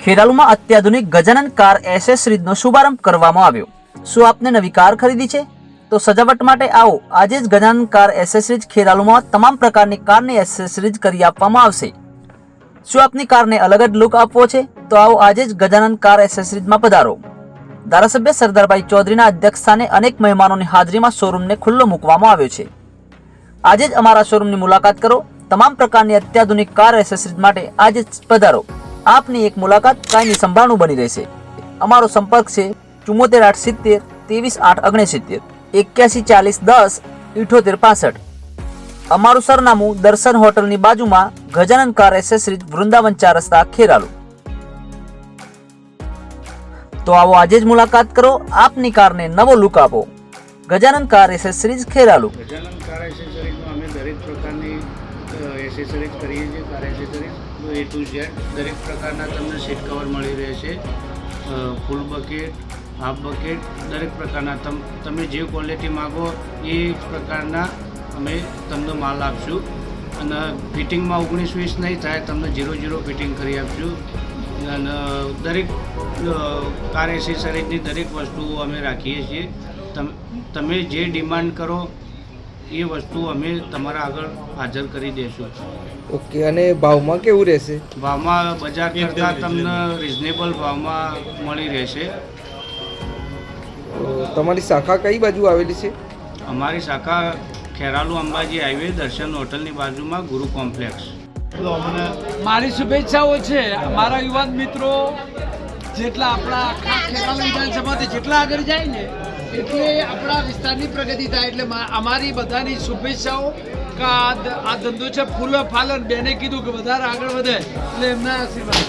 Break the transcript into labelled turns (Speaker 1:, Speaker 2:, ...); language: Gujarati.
Speaker 1: ખેરાલુમાં અત્યાધુનિક ગજાનન કાર એસેસરીઝનો શુભારંભ કરવામાં આવ્યો। શું આપને નવી કાર ખરીદી છે? તો સજાવટ માટે આવો આજે જ ગજાનન કાર એસેસરીઝ ખેરાલુમાં તમામ પ્રકારની કારની એસેસરીઝ કરી આપવામાં આવશે। શું આપની કારને અલગ જ લુક આપવો છે? તો આવો આજે જ ગજાનન કાર એસેસરીઝમાં પધારો। ધારાસભ્ય સરદારભાઈ ચૌધરીના અધ્યક્ષસ્થાને અનેક મહેમાનોની હાજરીમાં શોરૂમને ખુલ્લો મૂકવામાં આવ્યો છે। આજે જ અમારા શોરૂમની મુલાકાત કરો। તમામ પ્રકારની અત્યાધુનિક કાર એસેસરીઝ માટે આજે જ પધારો। આપની એક મુલાકાત કાયમી સંભાળનું બની રહેશે। અમારો સંપર્ક છે 74 870 23 869 81 40 10 78 65। અમારું સરનામું દર્શન હોટલની બાજુમાં ગજાનન કાર એસેસરીઝ વૃંદાવન 4 રસ્તા ખેરાલુ। તો આવો આજે જ મુલાકાત કરો, આપની કારને નવો લુક આપો। Gajanan car accessories Kheralu.
Speaker 2: Gajanan car એસેસરીઝમાં અમે દરેક પ્રકારની એસેસરીઝ કરીએ છીએ। Car accessories A to Z દરેક પ્રકારના તમને સીટ કવર મળી રહેશે, ફૂલ બકેટ, હાફ બકેટ, દરેક પ્રકારના તમે જે ક્વોલિટી માગો એ પ્રકારના અમે તમને માલ આપશું। અને ફિટિંગમાં 19-20 નહીં થાય, તમને 0-0 ફિટિંગ કરી આપશું। અને દરેક કાર એસેસરીઝની દરેક વસ્તુઓ અમે રાખીએ છીએ। તમે જે ડિમાન્ડ કરો એ વસ્તુ અમે તમારા આગળ હાજર કરી દઈશું।
Speaker 3: ઓકે, અને ભાવમાં કેવું રહેશે?
Speaker 2: ભાવમાં બજાર કરતાં તમને રિઝનેબલ ભાવમાં મળી રહેશે।
Speaker 3: તમારી શાખા કઈ બાજુ આવેલી છે?
Speaker 2: અમારી શાખા ખેરાલુ અંબાજી હાઈવે દર્શન હોટલની બાજુમાં ગુરુ કોમ્પ્લેક્સ।
Speaker 4: મારી શુભેચ્છાઓ છે મારા યુવાન મિત્રો જેટલા આપણા આખા ખેરાલુ વિધાનસભાથી જેટલા આગળ જાય ને એટલે આપણા વિસ્તારની પ્રગતિ થાય। એટલે અમારી બધાની શુભેચ્છાઓ કે આ ધંધો છે ફૂલ ફાલન બેને કીધું કે વધારે આગળ વધે એટલે એમના આશીર્વાદ।